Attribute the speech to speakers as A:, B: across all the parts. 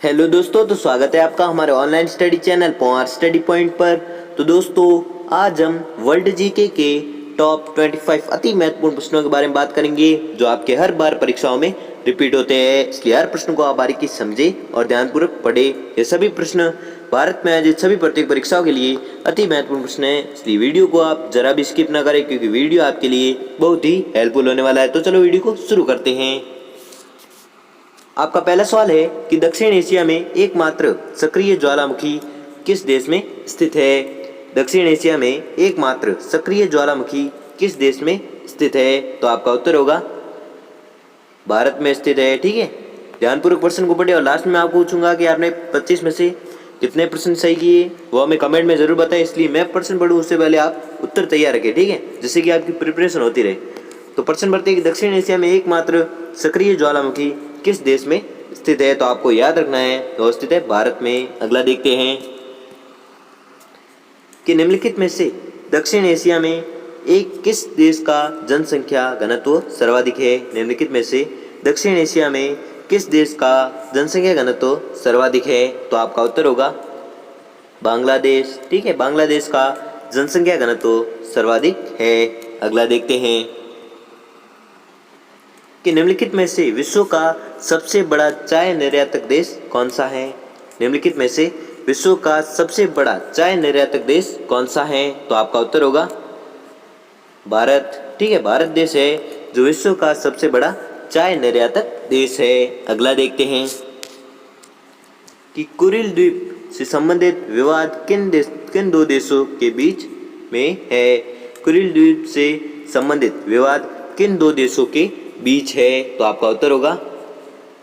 A: Hello दोस्तों, तो स्वागत है आपका हमारे online study channel power study point पर। तो दोस्तों, आज हम वर्ल्ड जीके के टॉप 25 अति महत्वपूर्ण प्रश्नों के बारे में बात करेंगे जो आपके हर बार परीक्षाओं में रिपीट होते हैं। इसलिए हर प्रश्न को आप बारीकी से समझे और ध्यानपूर्वक पढ़े। ये सभी प्रश्न भारत में आयोजित सभी प्रत्येक परीक्षाओं के लिए अति महत्वपूर्ण प्रश्न है, इसलिए वीडियो को आप जरा भी स्किप ना करें क्योंकि वीडियो आपके लिए बहुत ही हेल्पफुल होने वाला है। तो चलो वीडियो को शुरू करते हैं। आपका पहला सवाल है कि दक्षिण एशिया में एकमात्र सक्रिय ज्वालामुखी किस देश में स्थित है। दक्षिण एशिया में एकमात्र सक्रिय ज्वालामुखी किस देश में स्थित है? तो आपका उत्तर होगा भारत में स्थित है। ठीक है, ध्यानपूर्वक प्रश्न को पढ़े और लास्ट में आपको पूछूंगा कि आपने 25 में से कितने प्रश्न सही किए वो हमें कमेंट में जरूर बताएं। इसलिए मैं प्रश्न पढ़ूं उससे पहले आप उत्तर तैयार रखें, ठीक है, जिससे कि आपकी प्रिपरेशन होती रहे। तो प्रश्न पढ़ते हैं कि दक्षिण एशिया में एकमात्र सक्रिय ज्वालामुखी किस देश में स्थित है? तो आपको याद रखना है तो स्थित है भारत में। अगला देखते हैं कि निम्नलिखित में से दक्षिण एशिया में एक किस देश का जनसंख्या घनत्व सर्वाधिक है? निम्नलिखित में से दक्षिण एशिया में किस देश का जनसंख्या घनत्व सर्वाधिक है? तो आपका उत्तर होगा बांग्लादेश। ठीक है, बांग्लादेश का जनसंख्या घनत्व सर्वाधिक है। अगला देखते हैं कि निम्नलिखित में से विश्व का सबसे बड़ा चाय निर्यातक देश कौन सा है? निम्नलिखित में से विश्व का सबसे बड़ा चाय निर्यातक देश कौन सा है? तो आपका उत्तर होगा भारत। ठीक है, भारत देश है जो विश्व का सबसे बड़ा चाय निर्यातक देश है। अगला देखते हैं कि कुरिल द्वीप से संबंधित विवाद किन दो देशों के बीच में है? कुरिल द्वीप से संबंधित विवाद किन दो देशों के बीच है? तो आपका उत्तर होगा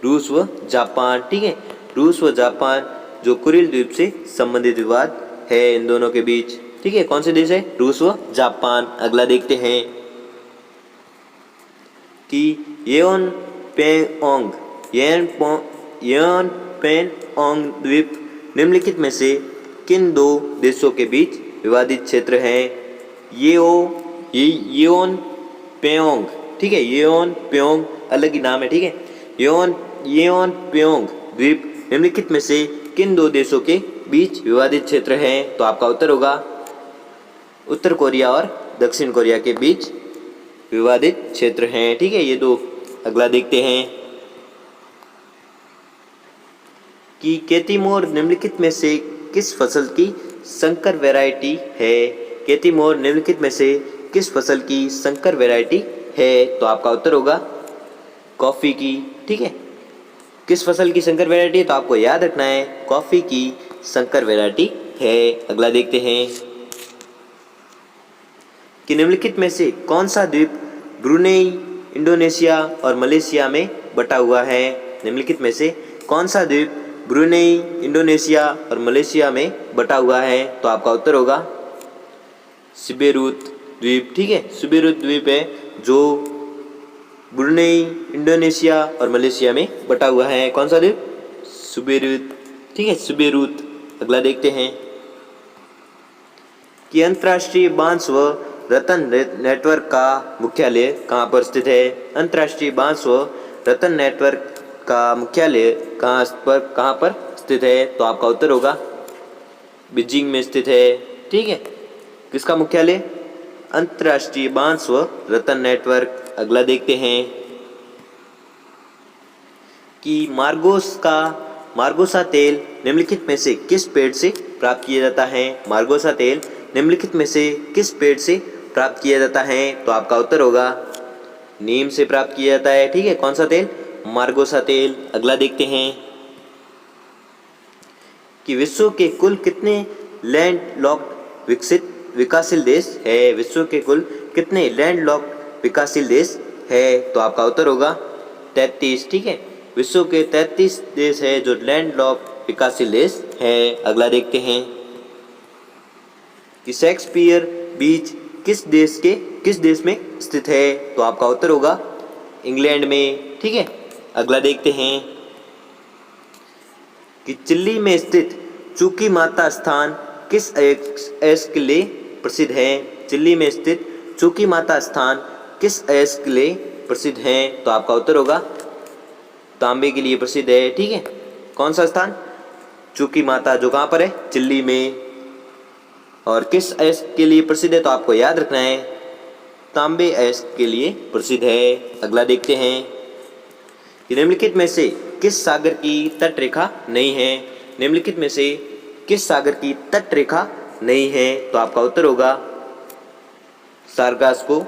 A: रूस व जापान। ठीक है, रूस व जापान जो कुरिल द्वीप से संबंधित विवाद है इन दोनों के बीच। ठीक है, कौन से देश है? रूस व जापान। अगला देखते हैं कि येओन पेंगओंग द्वीप निम्नलिखित में से किन दो देशों के बीच विवादित क्षेत्र है? येओन पेंगओंग। ठीक है, येओन पेंगओंग अलग ही नाम है। ठीक है, येओन पेंगओंग द्वीप निम्नलिखित में से किन दो देशों के बीच विवादित क्षेत्र है? तो आपका उत्तर होगा उत्तर कोरिया और दक्षिण कोरिया के बीच विवादित क्षेत्र हैं। ठीक है, ये दो। अगला देखते हैं कि कैतीमोर निम्नलिखित में से किस फसल की संकर वैरायटी है? कैतीमोर निम्नलिखित में से किस फसल की संकर वैरायटी है? तो आपका उत्तर होगा कॉफ़ी की। ठीक है, किस फसल की संकर वैरायटी है? तो आपको याद रखना है कॉफ़ी की संकर वैरायटी है। अगला देखते हैं कि निम्नलिखित में से कौन सा द्वीप ब्रुनेई, इंडोनेशिया और मलेशिया में बटा हुआ है? निम्नलिखित में से कौन सा द्वीप ब्रुनेई, इंडोनेशिया और मलेशिया में बटा हुआ है? तो आपका उत्तर होगा सिबेरुत द्वीप। ठीक है, सिबेरुत द्वीप है जो ब्रुनेई, इंडोनेशिया और मलेशिया में बटा हुआ है। कौन सा द्वीप? सिबेरुत। ठीक है, सिबेरुत। अगला देखते हैं कि अंतर्राष्ट्रीय बांस व रतन नेटवर्क का मुख्यालय कहाँ पर स्थित है? अंतर्राष्ट्रीय बांस व रतन नेटवर्क का मुख्यालय कहाँ पर स्थित है? तो आपका उत्तर होगा बीजिंग में स्थित है। ठीक है, किसका मुख्यालय? अंतर्राष्ट्रीय बांस व रतन नेटवर्क। अगला देखते हैं कि मार्गोसा तेल निम्नलिखित में से किस पेड़ से प्राप्त किया जाता है? मार्गोसा तेल निम्नलिखित में से किस पेड़ से प्राप्त किया जाता है? तो आपका उत्तर होगा नीम से प्राप्त किया जाता है। ठीक है, कौन सा तेल? मार्गोसा तेल। अगला देखते हैं कि विश्व के कुल कितने लैंडलॉक्ड विकासशील देश है? विश्व के कुल कितने लैंडलॉक्ड विकासशील देश है? तो आपका उत्तर होगा 33। ठीक है, विश्व के 33 देश है जो लैंडलॉक्ड विकासशील देश है। अगला देखते हैं कि शेक्सपियर बीच किस देश में स्थित है? तो आपका उत्तर होगा इंग्लैंड में। ठीक है, अगला देखते हैं कि चिल्ली में स्थित चूकी माता स्थान किस अयस्क के लिए प्रसिद्ध है? चिल्ली में स्थित चूकी माता स्थान किस अयस्क के लिए प्रसिद्ध है? तो आपका उत्तर होगा तांबे के लिए प्रसिद्ध है। ठीक है, कौन सा स्थान? चूकी माता, जो कहाँ पर है? चिल्ली में। और किस अयस्क के लिए प्रसिद्ध है? तो आपको याद रखना है, तांबे अयस्क के लिए प्रसिद्ध है। अगला देखते हैं कि निम्नलिखित में से किस सागर की तट रेखा नहीं है? निम्नलिखित में से किस सागर की तट रेखा नहीं है? तो आपका उत्तर होगा सारगासो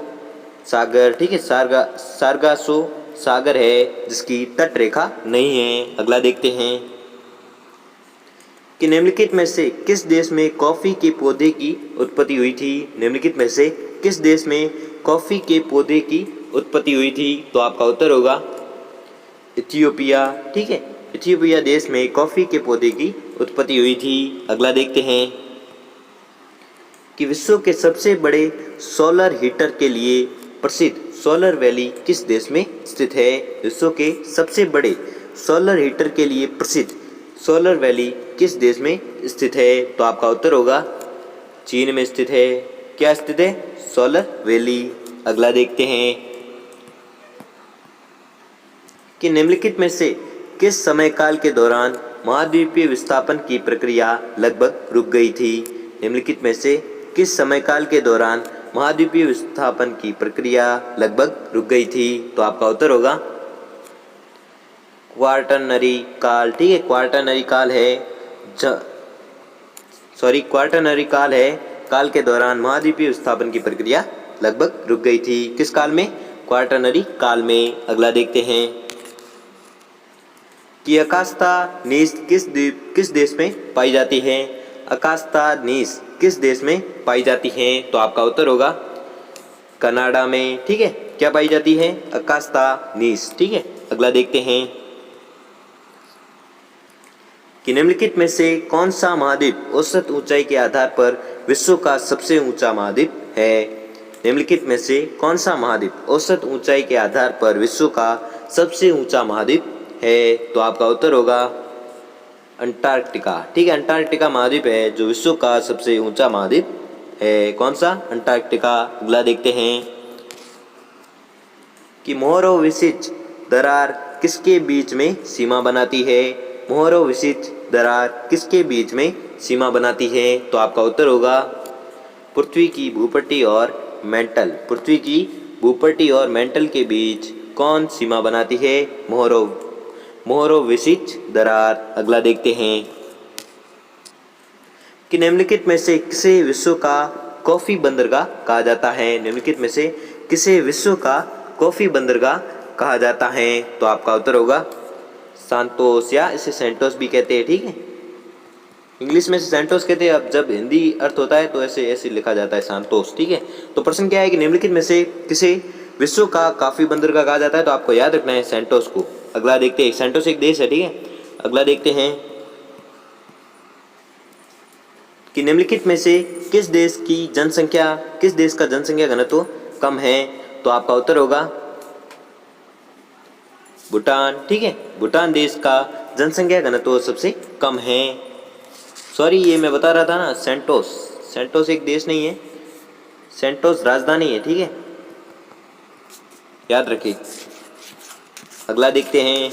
A: सागर। ठीक है, सारगासो सागर है जिसकी तट रेखा नहीं है। अगला देखते हैं कि निम्नलिखित में से किस देश में कॉफी के पौधे की उत्पत्ति हुई थी? निम्नलिखित में से किस देश में कॉफी के पौधे की उत्पत्ति हुई थी? तो आपका उत्तर होगा इथियोपिया। ठीक है, इथियोपिया देश में कॉफी के पौधे की उत्पत्ति हुई थी। अगला देखते हैं कि विश्व के सबसे बड़े सोलर हीटर के लिए प्रसिद्ध सोलर वैली किस देश में स्थित है? विश्व के सबसे बड़े सोलर हीटर के लिए प्रसिद्ध सोलर वैली किस देश में स्थित है? तो आपका उत्तर होगा चीन में स्थित है। क्या स्थित है? Solar valley. अगला देखते हैं कि निम्नलिखित में से किस समय काल के दौरान महाद्वीपीय विस्थापन की प्रक्रिया लगभग रुक गई थी? निम्नलिखित में से किस समय काल के दौरान महाद्वीपीय विस्थापन की प्रक्रिया लगभग रुक गई थी? तो आपका उत्तर होगा क्वार्टरनरी काल। ठीक है, क्वार्टरनरी काल है क्वार्टरनरी काल है, काल के दौरान महाद्वीपीय विस्थापन की प्रक्रिया लगभग रुक गई थी। किस काल में? क्वार्टरनरी काल में। अगला देखते हैं कि अकास्ता नीस किस देश में पाई जाती है? अकास्ता नीस किस देश में पाई जाती है? तो आपका उत्तर होगा कनाडा में। ठीक है, क्या पाई जाती है? अकास्ता नीस। ठीक है, अगला देखते हैं कि निम्नलिखित में से कौन सा महाद्वीप औसत ऊंचाई के आधार पर विश्व का सबसे ऊंचा महाद्वीप है? निम्नलिखित में से कौन सा महाद्वीप औसत ऊंचाई के आधार पर विश्व का सबसे ऊंचा महाद्वीप है? तो आपका उत्तर होगा अंटार्कटिका। ठीक है, अंटार्कटिका महाद्वीप है जो विश्व का सबसे ऊंचा महाद्वीप है। कौन सा? अंटार्कटिका। अगला देखते हैं कि मोहरोविसिच दरार किसके बीच में सीमा बनाती है? मोहरोविसिच दरार किसके बीच में सीमा बनाती है? तो आपका उत्तर होगा पृथ्वी की भूपट्टी और मेंटल। पृथ्वी की भूपट्टी और मेंटल के बीच कौन सीमा बनाती है? मोहरोविसिच दरार। अगला देखते हैं कि निम्नलिखित में से किसे विश्व का कॉफी बंदरगाह कहा जाता है? निम्नलिखित में से किसे विश्व का कॉफी बंदरगाह कहा जाता है? तो आपका उत्तर होगा सांतोस, या इसे सेंटोस भी कहते हैं। ठीक है, इंग्लिश में सेंटोस कहते हैं, अब जब हिंदी अर्थ होता है तो ऐसे लिखा जाता है सांतोस। ठीक है, तो प्रश्न क्या है कि निम्नलिखित में से किसे विश्व का कॉफी बंदरगाह कहा जाता है? तो आपको याद रखना है सेंटोस को। अगला देखते हैं, सेंटोस एक देश है। ठीक है, अगला देखते हैं कि निम्नलिखित में से किस देश का जनसंख्या घनत्व कम है? तो आपका उत्तर होगा भूटान। ठीक है, भूटान देश का जनसंख्या घनत्व सबसे कम है। सॉरी, ये मैं बता रहा था ना, सेंटोस एक देश नहीं है, सेंटोस राजधानी है। ठीक है, याद रखिए। अगला देखते हैं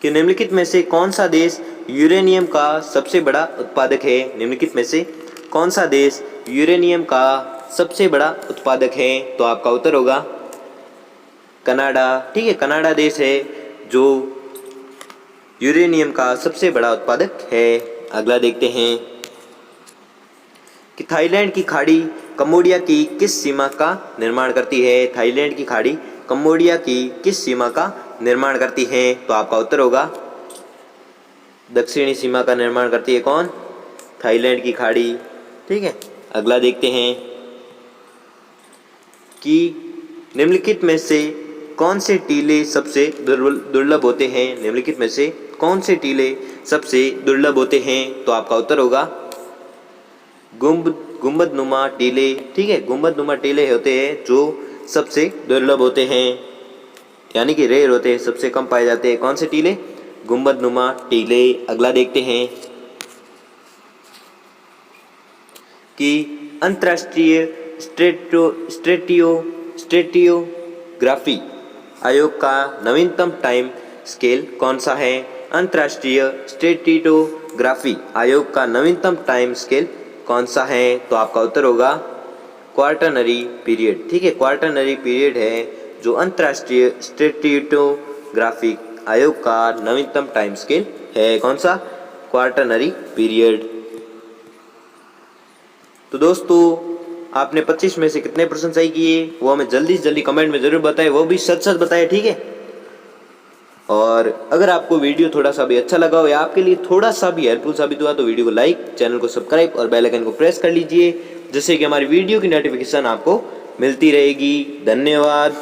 A: कि निम्नलिखित में से कौन सा देश यूरेनियम का सबसे बड़ा उत्पादक है? निम्नलिखित में से कौन सा देश यूरेनियम का सबसे बड़ा उत्पादक है? तो आपका उत्तर होगा कनाडा। ठीक है, कनाडा देश है जो यूरेनियम का सबसे बड़ा उत्पादक है। अगला देखते हैं कि थाईलैंड की खाड़ी कंबोडिया की किस सीमा का निर्माण करती है? थाईलैंड की खाड़ी कंबोडिया की किस सीमा का निर्माण करती है? तो आपका उत्तर होगा दक्षिणी सीमा का निर्माण करती है। कौन? थाईलैंड की खाड़ी। ठीक है, अगला देखते हैं कि निम्नलिखित में से कौन से टीले सबसे दुर्लभ होते हैं? निम्नलिखित में से कौन से टीले सबसे दुर्लभ होते हैं? तो आपका उत्तर होगा गुंबदनुमा टीले। ठीक है, गुंबदनुमा टीले होते हैं जो सबसे दुर्लभ होते हैं, यानी कि रेयर होते हैं, सबसे कम पाए जाते हैं। कौन से टीले? गुंबदनुमा टीले। अगला देखते हैं कि अंतर्राष्ट्रीय स्ट्रेटियोग्राफी आयोग का नवीनतम टाइम स्केल कौन सा है? अंतर्राष्ट्रीय स्टेटिटोग्राफी आयोग का नवीनतम टाइम स्केल कौन सा है? तो आपका उत्तर होगा क्वार्टरनरी पीरियड। ठीक है, क्वार्टरनरी पीरियड है जो अंतर्राष्ट्रीय स्टेटिटोग्राफी आयोग का नवीनतम टाइम स्केल है। कौन सा? Quaternary period. तो दोस्तों आपने 25 में से कितने परसेंट सही किए वो हमें जल्दी से जल्दी कमेंट में ज़रूर बताएं, वो भी सच सच बताएं। ठीक है, और अगर आपको वीडियो थोड़ा सा भी अच्छा लगा हो या आपके लिए थोड़ा सा भी हेल्पफुल साबित हुआ तो वीडियो को लाइक, चैनल को सब्सक्राइब और बेल आइकन को प्रेस कर लीजिए, जिससे कि हमारी वीडियो की नोटिफिकेशन आपको मिलती रहेगी। धन्यवाद।